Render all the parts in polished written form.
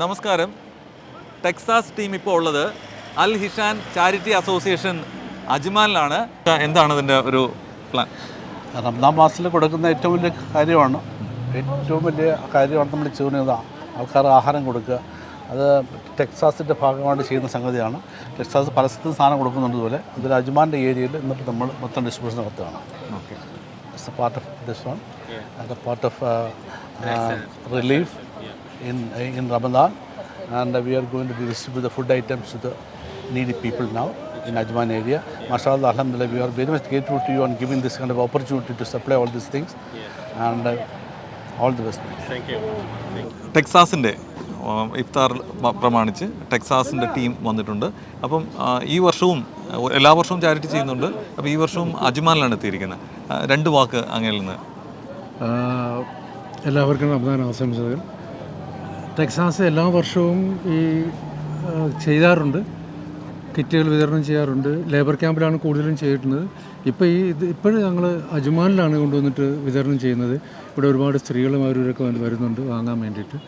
നമസ്കാരം. Texas team ഇപ്പോൾ ഉള്ളത് അൽ ഹിഷാൻ ചാരിറ്റി അസോസിയേഷൻ അജ്മാനിലാണ്. എന്താണ് അതിൻ്റെ ഒരു പ്ലാൻ? റംദാൻ മാസത്തിൽ കൊടുക്കുന്ന ഏറ്റവും വലിയ കാര്യമാണ് നമ്മൾ ചെയ്യുന്നത്. ആൾക്കാർ ആഹാരം കൊടുക്കുക. അത് ടെക്സാസിൻ്റെ ഭാഗമായിട്ട് ചെയ്യുന്ന സംഗതിയാണ്. ടെക്സാസ് പല സ്ഥലത്തും സാധനം കൊടുക്കുന്നുണ്ട്. ഇതുപോലെ ഇതൊരു അജ്മാൻ്റെ ഏരിയയിൽ എന്നിട്ട് നമ്മൾ മൊത്തം ഡിസ്ട്രിബ്യൂഷൻ നടത്തുകയാണ്. Okay, it's A part of this one and A part of relief in Ramadan, and we are going to distribute the food items to the needy people now in Ajman area. Mashallah, alhamdulillah, we are very much grateful to you on giving this kind of opportunity to supply all these things, and all the best. Thank you. ടെക്സാസിൻ്റെ ഇഫ്താർ പ്രമാണിച്ച് ടെക്സാസിൻ്റെ team വന്നിട്ടുണ്ട്. അപ്പം ഈ വർഷവും എല്ലാ വർഷവും charity ചെയ്യുന്നുണ്ട്. അപ്പോൾ ഈ വർഷവും അജ്മാനിലാണ് എത്തിയിരിക്കുന്നത്. രണ്ട് വാക്ക് അങ്ങയിൽ നിന്ന്. എല്ലാവർക്കും റമദാൻ ആശംസകൾ. ടെക്സാസ് എല്ലാ വർഷവും ഈ ചെയ്യാറുണ്ട്, കിറ്റുകൾ വിതരണം ചെയ്യാറുണ്ട്. ലേബർ ക്യാമ്പിലാണ് കൂടുതലും ചെയ്തിട്ടുള്ളത്. ഇപ്പോഴും ഞങ്ങൾ അജ്മാനിലാണ് കൊണ്ടുവന്നിട്ട് വിതരണം ചെയ്യുന്നത്. ഇവിടെ ഒരുപാട് സ്ത്രീകളും അവരൊക്കെ വരുന്നുണ്ട് വാങ്ങാൻ വേണ്ടിയിട്ട്.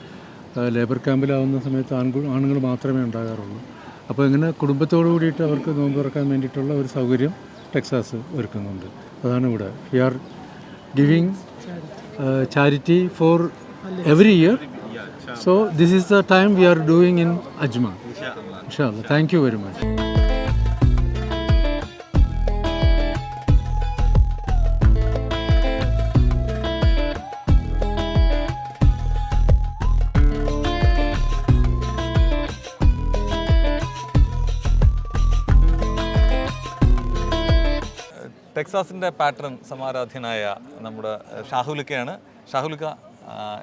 ലേബർ ക്യാമ്പിലാവുന്ന സമയത്ത് ആണുങ്ങൾ മാത്രമേ ഉണ്ടാകാറുള്ളൂ. അപ്പോൾ ഇങ്ങനെ കുടുംബത്തോടു കൂടിയിട്ട് അവർക്ക് നോമ്പ് തുറക്കാൻ വേണ്ടിയിട്ടുള്ള ഒരു സൗകര്യം ടെക്സാസ് ഒരുക്കുന്നുണ്ട്. അതാണ് ഇവിടെ. We are giving charity for every year. So this is the time we are doing in Ajman. Inshallah. Thank you very much. ടെക്സാസിൻ്റെ പാറ്റേൺ സമാരാധ്യനായ നമ്മുടെ ഷാഹുലിക്കയാണ്. ഷാഹുലിക്ക,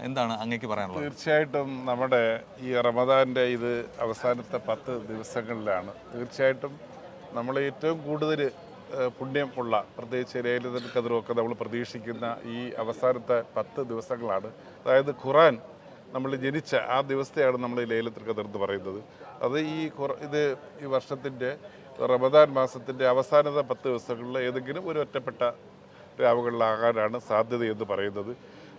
എന്താണ് അങ്ങേക്ക് പറയാനുള്ളത്? തീർച്ചയായിട്ടും നമ്മുടെ ഈ റമദാൻ്റെ ഇത് അവസാനത്തെ 10 ദിവസങ്ങളിലാണ്. തീർച്ചയായിട്ടും നമ്മൾ ഏറ്റവും കൂടുതൽ പുണ്യം ഉള്ള, പ്രത്യേകിച്ച് ലൈലത്തുൽ ഖദ്റൊക്കെ നമ്മൾ പ്രതീക്ഷിക്കുന്ന ഈ അവസാനത്തെ 10 ദിവസങ്ങളാണ്. അതായത് ഖുർആൻ നമ്മൾ ജനിച്ച ആ ദിവസത്തെയാണ് നമ്മൾ ഈ ലൈലത്തുൽ ഖദ്ർ എന്ന് പറയുന്നത്. അത് ഈ വർഷത്തിൻ്റെ റമദാൻ മാസത്തിൻ്റെ അവസാനത്തെ 10 ദിവസങ്ങളിൽ ഏതെങ്കിലും ഒരു ഒറ്റപ്പെട്ട രാവുകളിലാകാനാണ് സാധ്യതയെന്ന് പറയുന്നത്.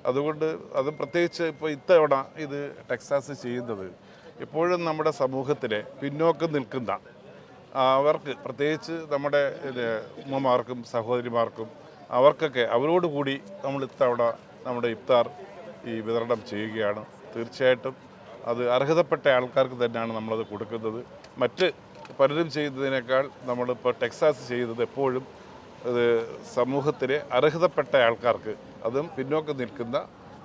അതുകൊണ്ട് അത് പ്രത്യേകിച്ച് ഇപ്പോൾ ഇത്തവണ ഇത് ടെക്സാസ് ചെയ്യുന്നത് എപ്പോഴും നമ്മുടെ സമൂഹത്തിലെ പിന്നോക്കം നിൽക്കുന്ന അവർക്ക്, പ്രത്യേകിച്ച് നമ്മുടെ ഉമ്മമാർക്കും സഹോദരിമാർക്കും അവർക്കൊക്കെ അവരോട് കൂടി നമ്മൾ ഇത്തവണ നമ്മുടെ ഇഫ്താർ വിതരണം ചെയ്യുകയാണ്. തീർച്ചയായിട്ടും അത് അർഹതപ്പെട്ട ആൾക്കാർക്ക് തന്നെയാണ് നമ്മളത് കൊടുക്കുന്നത്. മറ്റ് പലരും ചെയ്യുന്നതിനേക്കാൾ നമ്മളിപ്പോൾ ടെക്സാസ് ചെയ്യുന്നത് എപ്പോഴും സമൂഹത്തിലെ അർഹതപ്പെട്ട ആൾക്കാർക്ക്, അതും പിന്നോക്കം നിൽക്കുന്ന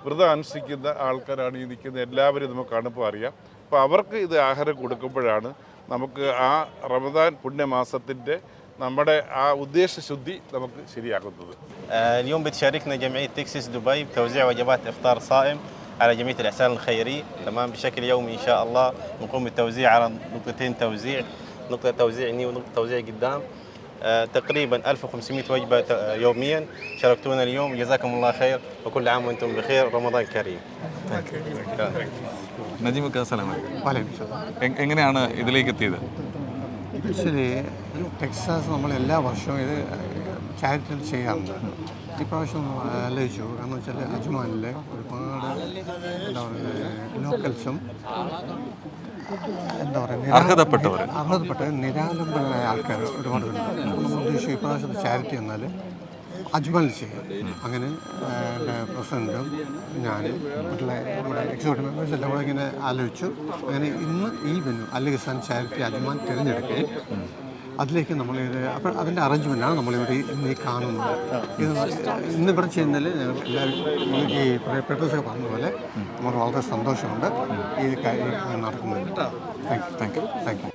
വ്രതം അനുഷ്ഠിക്കുന്ന ആൾക്കാരാണ് ഈ നിൽക്കുന്ന എല്ലാവരും നമുക്ക് കാണുമ്പോൾ അറിയാം. അപ്പോൾ അവർക്ക് ഇത് ആഹാരം കൊടുക്കുമ്പോഴാണ് നമുക്ക് ആ റമദാൻ പുണ്യമാസത്തിൻ്റെ നമ്മുടെ ആ ഉദ്ദേശശുദ്ധി നമുക്ക് ശരിയാകുന്നത്. اليوم بتشاركنا جمعية تكساس دبي بتوزيع وجبات إفطار صائم على جمعية الإحسان الخيري. تمام، بشكل يومي إن شاء الله نقوم بالتوزيع على نقطتين توزيع، نقطة توزيع هني ونقطة توزيع قدام. تقريبا 1500 وجبة يوميا. شاركتونا اليوم، جزاكم الله خير وكل عام وانتم بخير. رمضان كريم. നജീമുക്ക, സലാം. എങ്ങനെയാണ് ഇതിലേക്ക് എത്തിയത്? ആക്ച്വലി ടെക്സാസ് നമ്മൾ എല്ലാ വർഷവും ഇത് ചാരിറ്റി ചെയ്യാറുണ്ട്. ഇപ്രാവശ്യം ആലോചിച്ചു, കാരണം വെച്ചാൽ അജ്മാനിലെ ഒരുപാട് എന്താ പറയുക ലോക്കൽസും എന്താ പറയുക അർഹതപ്പെട്ട നിരാലംബരായ ആൾക്കാർ ഒരുപാട് ഉണ്ട്. അപ്പോൾ നമ്മൾ ഉദ്ദേശിച്ചു ഇപ്രാവശ്യത്തെ ചാരിറ്റി എന്നാൽ അജ്മാനിൽ ചെയ്യും. അങ്ങനെ എൻ്റെ പ്രസിഡൻറ്റും ഞാനും മറ്റുള്ള നമ്മുടെ എക്സിക്യൂട്ടീവ് മെമ്പേഴ്സ് എല്ലാം കൂടെ ഇങ്ങനെ ആലോചിച്ചു. അങ്ങനെ ഇന്ന് ഈ വെന്യൂ അൽ ഹിസാൻ ചാരിറ്റി അജ്മാൻ തിരഞ്ഞെടുക്കുകയും അതിലേക്ക് നമ്മളിത് അപ്പോൾ അതിൻ്റെ അറേഞ്ച്മെൻറ്റാണ് നമ്മളിവിടെ ഇന്ന് ഈ കാണുന്നത്. ഇന്നിവിടെ ചെയ്യുന്നതിൽ ഞങ്ങൾ എല്ലാവരും ഈ പ്രിയപ്പെട്ടതൊക്കെ പറഞ്ഞ പോലെ നമുക്ക് വളരെ സന്തോഷമുണ്ട് ഈ കാര്യം നടക്കുന്നത്. Thank you.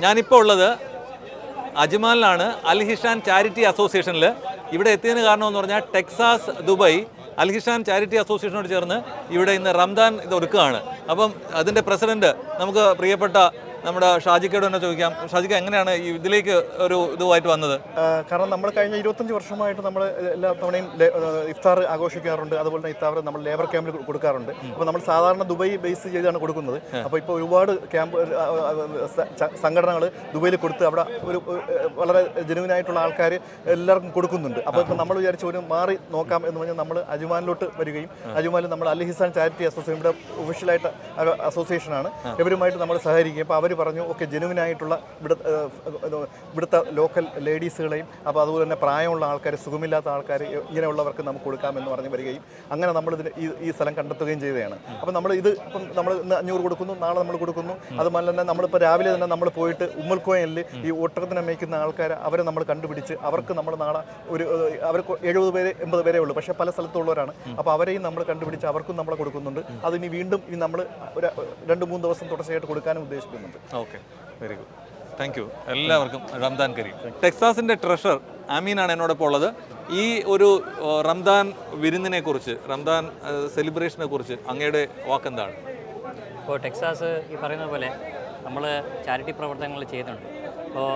ഞാനിപ്പോൾ ഉള്ളത് അജ്മാനിലാണ്, അൽ ഹിഷാൻ ചാരിറ്റി അസോസിയേഷനിൽ. ഇവിടെ എത്തിയതിന് കാരണമെന്ന് പറഞ്ഞാൽ ടെക്സാസ് ദുബായ് അൽ ഹിഷാൻ ചാരിറ്റി അസോസിയേഷനോട് ചേർന്ന് ഇവിടെ ഇന്ന് റംദാൻ ഇത് ഒരുക്കുകയാണ്. അപ്പം അതിൻ്റെ പ്രസിഡന്റ് നമുക്ക് പ്രിയപ്പെട്ട നമ്മുടെ ഷാജിക്കയോട് തന്നെ ചോദിക്കാം. ഷാജിക്ക, എങ്ങനെയാണ് ഈ ഇതിലേക്ക് ഒരു ഇതുമായിട്ട് വന്നത്? കാരണം നമ്മൾ കഴിഞ്ഞ 25 വർഷമായിട്ട് നമ്മൾ എല്ലാ തവണയും ഇഫ്താർ ആഘോഷിക്കാറുണ്ട്. അതുപോലെ തന്നെ ഇഫ്താർ നമ്മൾ ലേബർ ക്യാമ്പിൽ കൊടുക്കാറുണ്ട്. അപ്പോൾ നമ്മൾ സാധാരണ ദുബായ് ബേസ് ചെയ്താണ് കൊടുക്കുന്നത്. അപ്പോൾ ഇപ്പോൾ ഒരുപാട് ക്യാമ്പ് സംഘടനകൾ ദുബൈയിൽ കൊടുത്ത് അവിടെ ഒരു വളരെ ജെനുവിനായിട്ടുള്ള ആൾക്കാർ എല്ലാവർക്കും കൊടുക്കുന്നുണ്ട്. അപ്പോൾ ഇപ്പോൾ നമ്മൾ വിചാരിച്ച ഒരു മാറി നോക്കാം എന്ന് പറഞ്ഞാൽ നമ്മൾ അജ്മാനിലോട്ട് വരികയും അജ്മാനിൽ നമ്മൾ അൽ ഹിസാൻ ചാരിറ്റി അസോസിയേഷൻ ഇവിടെ ഒഫീഷ്യലായിട്ട് അസോസിയേഷനാണ്. ഇവരുമായിട്ട് നമ്മൾ സഹകരിക്കും. അപ്പോൾ അവർ പറഞ്ഞു ഓക്കെ ജെനുവിനായിട്ടുള്ള ഇവിടുത്തെ ലോക്കൽ ലേഡീസുകളെയും അപ്പോൾ അതുപോലെ തന്നെ പ്രായമുള്ള ആൾക്കാർ, സുഖമില്ലാത്ത ആൾക്കാർ, ഇങ്ങനെയുള്ളവർക്ക് നമുക്ക് കൊടുക്കാമെന്ന് പറഞ്ഞ് വരികയും അങ്ങനെ നമ്മളിതിന് ഈ സ്ഥലം കണ്ടെത്തുകയും ചെയ്തതാണ്. അപ്പോൾ നമ്മൾ ഇത് ഇപ്പം നമ്മൾ ഇന്ന് 500 കൊടുക്കുന്നു, നാളെ നമ്മൾ കൊടുക്കുന്നു. അതുപോലെ തന്നെ നമ്മളിപ്പോൾ രാവിലെ തന്നെ നമ്മൾ പോയിട്ട് ഉമ്മൽക്കോയലിൽ ഈ ഒട്ടകത്തിനെ മേയ്ക്കുന്ന ആൾക്കാർ അവരെ നമ്മൾ കണ്ടുപിടിച്ച് അവർക്ക് നമ്മൾ നാളെ അവർക്ക് 70 പേര് 80 പേരേ ഉള്ളൂ, പക്ഷേ പല സ്ഥലത്തുള്ളവരാണ്. അപ്പോൾ അവരെയും നമ്മൾ കണ്ടുപിടിച്ച് അവർക്കും നമ്മൾ കൊടുക്കുന്നുണ്ട്. അതിനി വീണ്ടും നമ്മൾ ഒരു 2-3 ദിവസം തുടർച്ചയായിട്ട് കൊടുക്കാനും ഉദ്ദേശിക്കുന്നുണ്ട്. Okay, very good, thank you. എല്ലാവർക്കും റംദാൻ കരീം. ടെക്സാസിൻ്റെ ട്രഷറർ അമീനാണ് എന്നോടൊപ്പം ഉള്ളത്. ഈ ഒരു റംദാൻ വിരുന്നിനെ കുറിച്ച്, റംദാൻ സെലിബ്രേഷനെ കുറിച്ച് അങ്ങയുടെ വാക്കെന്താണ്? ഇപ്പോൾ ടെക്സാസ് ഈ പറയുന്ന പോലെ നമ്മൾ ചാരിറ്റി പ്രവർത്തനങ്ങൾ ചെയ്യുന്നുണ്ട്. അപ്പോൾ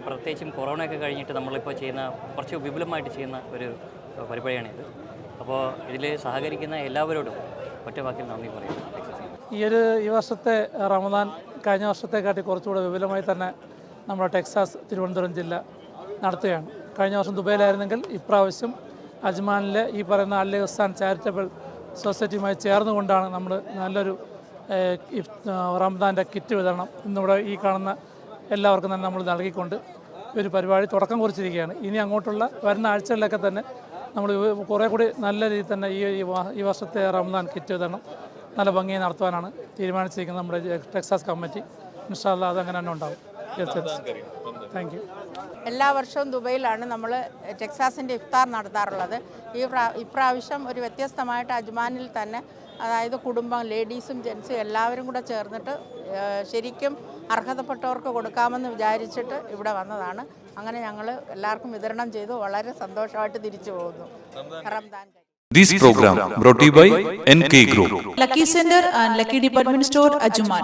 പ്രത്യേകിച്ചും കൊറോണയൊക്കെ കഴിഞ്ഞിട്ട് നമ്മളിപ്പോൾ ചെയ്യുന്ന കുറച്ച് വിപുലമായിട്ട് ചെയ്യുന്ന ഒരു പരിപാടിയാണിത്. അപ്പോൾ ഇതിൽ സഹകരിക്കുന്ന എല്ലാവരോടും ഒറ്റ വാക്കിൽ നന്ദി പറയുന്നു. ഈ വർഷത്തെ റമദാൻ കഴിഞ്ഞ വർഷത്തെക്കാട്ടി കുറച്ചുകൂടെ വിപുലമായി തന്നെ നമ്മുടെ ടെക്സാസ് തിരുവനന്തപുരം ജില്ല നടത്തുകയാണ്. കഴിഞ്ഞ വർഷം ദുബൈയിലായിരുന്നെങ്കിൽ ഇപ്രാവശ്യം അജ്മാനിലെ ഈ പറയുന്ന അൽ ഹിസാൻ ചാരിറ്റബിൾ സൊസൈറ്റിയുമായി ചേർന്നുകൊണ്ടാണ് നമ്മൾ നല്ലൊരു റമദാൻ്റെ കിറ്റ് വിതരണം ഇന്നിവിടെ ഈ കാണുന്ന എല്ലാവർക്കും തന്നെ നമ്മൾ നൽകിക്കൊണ്ട് ഒരു പരിപാടി തുടക്കം കുറിച്ചിരിക്കുകയാണ്. ഇനി അങ്ങോട്ടുള്ള വരുന്ന ആഴ്ചകളിലൊക്കെ തന്നെ നമ്മൾ കുറേ കൂടി നല്ല രീതിയിൽ തന്നെ ഈ വർഷത്തെ റമദാൻ കിറ്റ് വിതരണം നല്ല ഭംഗിയായി നടത്തുവാനാണ് തീരുമാനിച്ചിരിക്കുന്നത് നമ്മുടെ ടെക്സാസ് കമ്മിറ്റി. ഇൻഷാ അല്ലാഹ് അതങ്ങനെ തന്നെ ഉണ്ടാവും. Thank you. എല്ലാ വർഷവും ദുബൈയിലാണ് നമ്മൾ ടെക്സാസിൻ്റെ ഇഫ്താർ നടത്താറുള്ളത്. ഇപ്രാവശ്യം ഒരു വ്യത്യസ്തമായിട്ട് അജ്മാനിൽ തന്നെ, അതായത് കുടുംബം, ലേഡീസും ജെൻസും എല്ലാവരും കൂടെ ചേർന്നിട്ട് ശരിക്കും അർഹതപ്പെട്ടവർക്ക് കൊടുക്കാമെന്ന് വിചാരിച്ചിട്ട് ഇവിടെ വന്നതാണ്. അങ്ങനെ ഞങ്ങൾ എല്ലാവർക്കും വിതരണം ചെയ്തു വളരെ സന്തോഷമായിട്ട് തിരിച്ചു പോകുന്നു. Ramadan. This program brought to you by NK Group, Lucky Center and Lucky Department Store, Ajman.